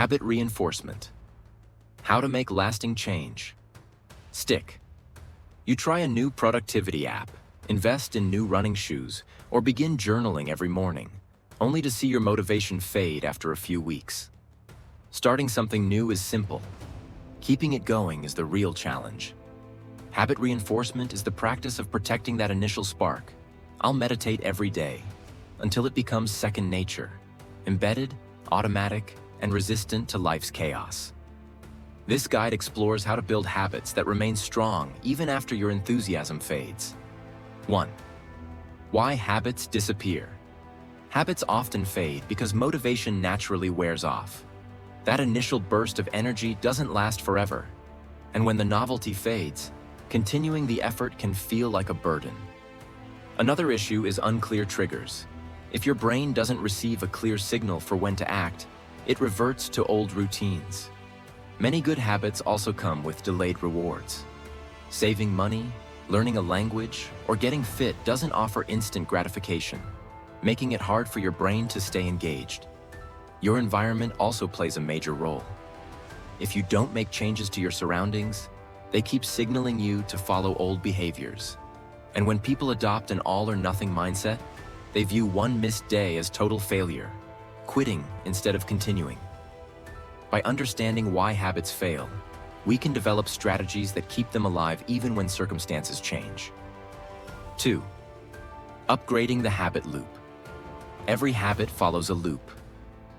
Habit reinforcement. How to make lasting change. Stick. You try a new productivity app, invest in new running shoes, or begin journaling every morning, only to see your motivation fade after a few weeks. Starting something new is simple. Keeping it going is the real challenge. Habit reinforcement is the practice of protecting that initial spark. I'll meditate every day until it becomes second nature, embedded, automatic, and resistant to life's chaos. This guide explores how to build habits that remain strong even after your enthusiasm fades. 1. Why habits disappear. Habits often fade because motivation naturally wears off. That initial burst of energy doesn't last forever, and when the novelty fades, continuing the effort can feel like a burden. Another issue is unclear triggers. If your brain doesn't receive a clear signal for when to act, it reverts to old routines. Many good habits also come with delayed rewards. Saving money, learning a language, or getting fit doesn't offer instant gratification, making it hard for your brain to stay engaged. Your environment also plays a major role. If you don't make changes to your surroundings, they keep signaling you to follow old behaviors. And when people adopt an all-or-nothing mindset, they view one missed day as total failure, quitting instead of continuing. By understanding why habits fail, we can develop strategies that keep them alive even when circumstances change. 2. Upgrading the habit loop. Every habit follows a loop: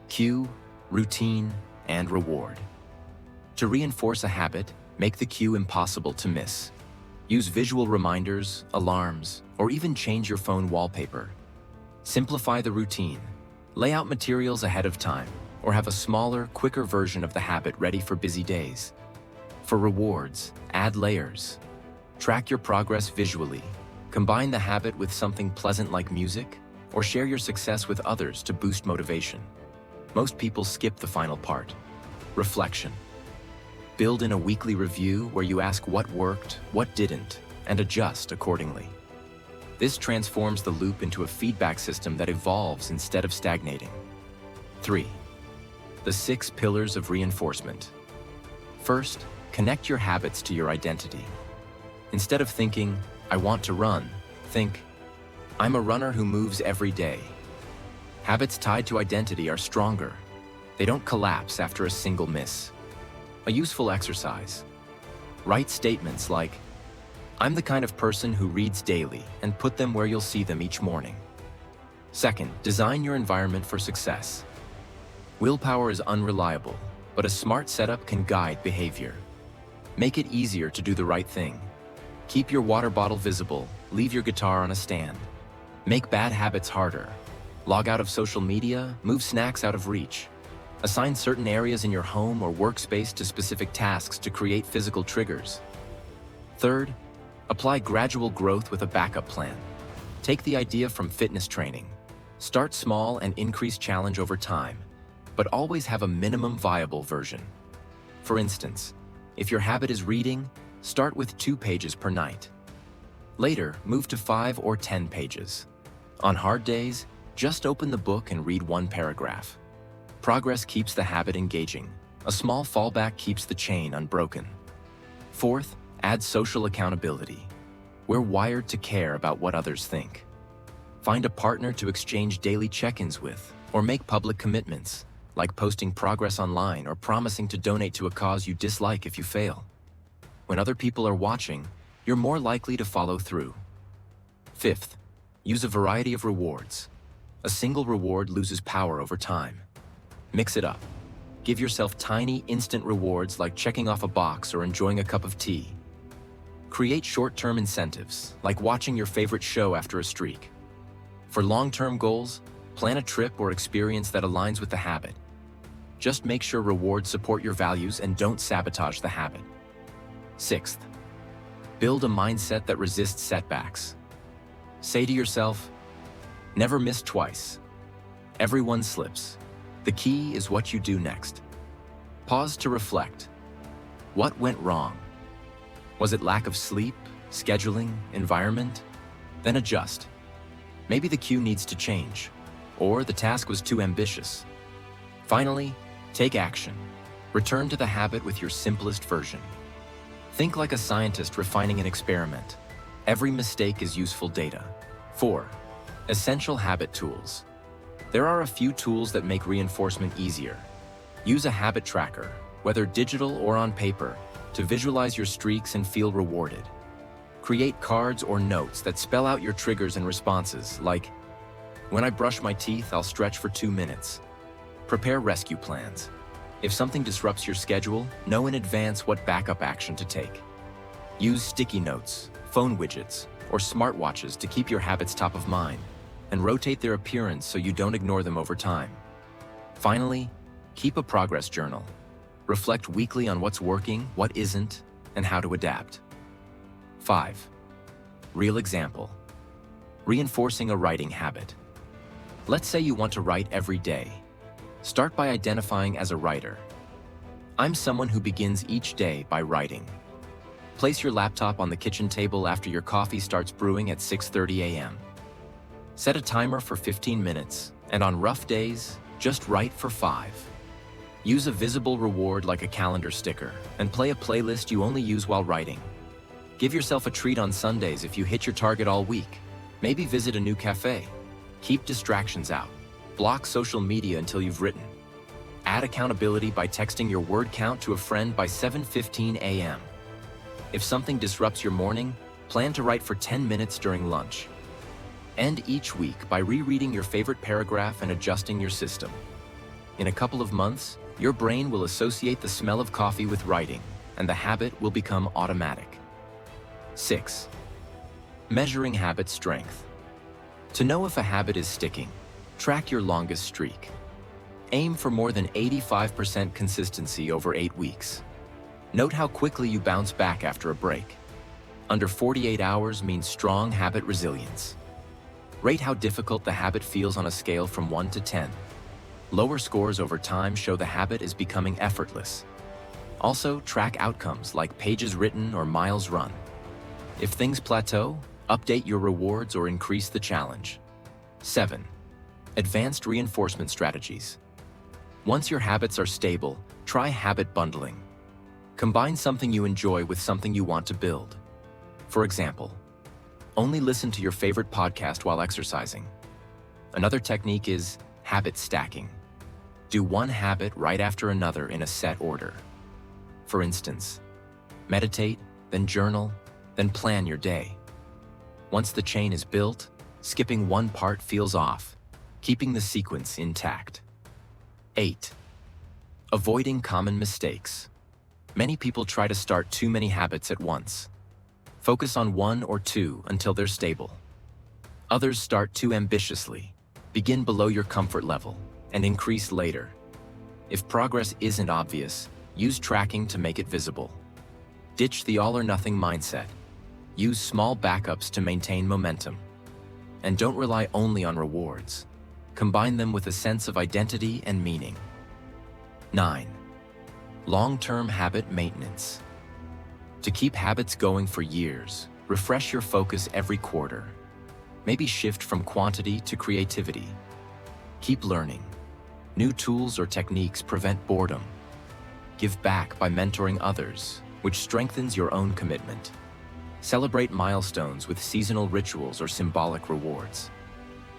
cue, routine, and reward. To reinforce a habit, make the cue impossible to miss. Use visual reminders, alarms, or even change your phone wallpaper. Simplify the routine. Lay out materials ahead of time, or have a smaller, quicker version of the habit ready for busy days. For rewards, add layers. Track your progress visually. Combine the habit with something pleasant like music, or share your success with others to boost motivation. Most people skip the final part: reflection. Build in a weekly review where you ask what worked, what didn't, and adjust accordingly. This transforms the loop into a feedback system that evolves instead of stagnating. 3. The 6 pillars of reinforcement. First, connect your habits to your identity. Instead of thinking, "I want to run," think, "I'm a runner who moves every day." Habits tied to identity are stronger. They don't collapse after a single miss. A useful exercise. Write statements like, "I'm the kind of person who reads daily," and put them where you'll see them each morning. Second, design your environment for success. Willpower is unreliable, but a smart setup can guide behavior. Make it easier to do the right thing. Keep your water bottle visible, leave your guitar on a stand. Make bad habits harder. Log out of social media, move snacks out of reach. Assign certain areas in your home or workspace to specific tasks to create physical triggers. Third, apply gradual growth with a backup plan. Take the idea from fitness training. Start small and increase challenge over time, but always have a minimum viable version. For instance, if your habit is reading, start with 2 pages per night. Later, move to 5 or 10 pages. On hard days, just open the book and read 1 paragraph. Progress keeps the habit engaging. A small fallback keeps the chain unbroken. Fourth, add social accountability. We're wired to care about what others think. Find a partner to exchange daily check-ins with, or make public commitments, like posting progress online or promising to donate to a cause you dislike if you fail. When other people are watching, you're more likely to follow through. Fifth, use a variety of rewards. A single reward loses power over time. Mix it up. Give yourself tiny, instant rewards like checking off a box or enjoying a cup of tea. Create short-term incentives, like watching your favorite show after a streak. For long-term goals, plan a trip or experience that aligns with the habit. Just make sure rewards support your values and don't sabotage the habit. Sixth, build a mindset that resists setbacks. Say to yourself, "Never miss twice. Everyone slips. The key is what you do next." Pause to reflect. What went wrong? Was it lack of sleep, scheduling, environment? Then adjust. Maybe the cue needs to change, or the task was too ambitious. Finally, Take action. Return to the habit with your simplest version. Think like a scientist refining an experiment. Every mistake is useful data. 4. Essential habit tools. There are a few tools that make reinforcement easier. Use a habit tracker, whether digital or on paper, to visualize your streaks and feel rewarded. Create cards or notes that spell out your triggers and responses, like, when I brush my teeth, I'll stretch for 2 minutes. Prepare rescue plans. If something disrupts your schedule, know in advance what backup action to take. Use sticky notes, phone widgets, or smartwatches to keep your habits top of mind, and rotate their appearance so you don't ignore them over time. Finally, keep a progress journal. Reflect weekly on what's working, what isn't, and how to adapt. 5. Real example. Reinforcing a writing habit. Let's say you want to write every day. Start by identifying as a writer. I'm someone who begins each day by writing. Place your laptop on the kitchen table after your coffee starts brewing at 6:30 a.m. Set a timer for 15 minutes, and on rough days, just write for 5. Use a visible reward like a calendar sticker, and play a playlist you only use while writing. Give yourself a treat on Sundays if you hit your target all week. Maybe visit a new cafe. Keep distractions out. Block social media until you've written. Add accountability by texting your word count to a friend by 7:15 a.m. If something disrupts your morning, plan to write for 10 minutes during lunch. End each week by rereading your favorite paragraph and adjusting your system. In a couple of months, your brain will associate the smell of coffee with writing, and the habit will become automatic. 6. Measuring habit strength. To know if a habit is sticking, track your longest streak. Aim for more than 85% consistency over 8 weeks. Note how quickly you bounce back after a break. Under 48 hours means strong habit resilience. Rate how difficult the habit feels on a scale from 1 to 10. Lower scores over time show the habit is becoming effortless. Also, track outcomes like pages written or miles run. If things plateau, update your rewards or increase the challenge. 7. Advanced reinforcement strategies. Once your habits are stable, try habit bundling. Combine something you enjoy with something you want to build. For example, only listen to your favorite podcast while exercising. Another technique is habit stacking. Do one habit right after another in a set order. For instance, meditate, then journal, then plan your day. Once the chain is built, skipping one part feels off, keeping the sequence intact. 8. Avoiding common mistakes. Many people try to start too many habits at once. Focus on 1 or 2 until they're stable. Others start too ambitiously. Begin below your comfort level and increase later. If progress isn't obvious, use tracking to make it visible. Ditch the all-or-nothing mindset. Use small backups to maintain momentum. And don't rely only on rewards. Combine them with a sense of identity and meaning. 9. Long-term habit maintenance. To keep habits going for years, refresh your focus every quarter. Maybe shift from quantity to creativity. Keep learning. New tools or techniques prevent boredom. Give back by mentoring others, which strengthens your own commitment. Celebrate milestones with seasonal rituals or symbolic rewards.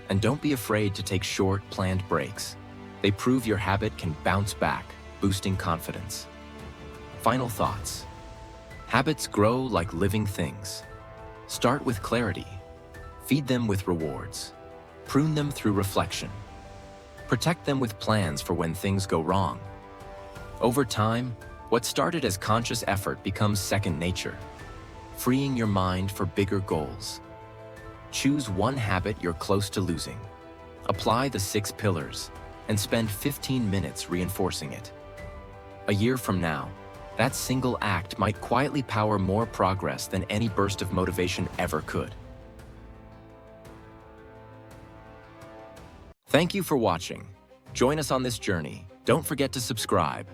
And don't be afraid to take short, planned breaks. They prove your habit can bounce back, boosting confidence. Final thoughts. Habits grow like living things. Start with clarity. Feed them with rewards. Prune them through reflection. Protect them with plans for when things go wrong. Over time, what started as conscious effort becomes second nature, freeing your mind for bigger goals. Choose one habit you're close to losing. Apply the 6 pillars and spend 15 minutes reinforcing it. A year from now, that single act might quietly power more progress than any burst of motivation ever could. Thank you for watching. Join us on this journey. Don't forget to subscribe.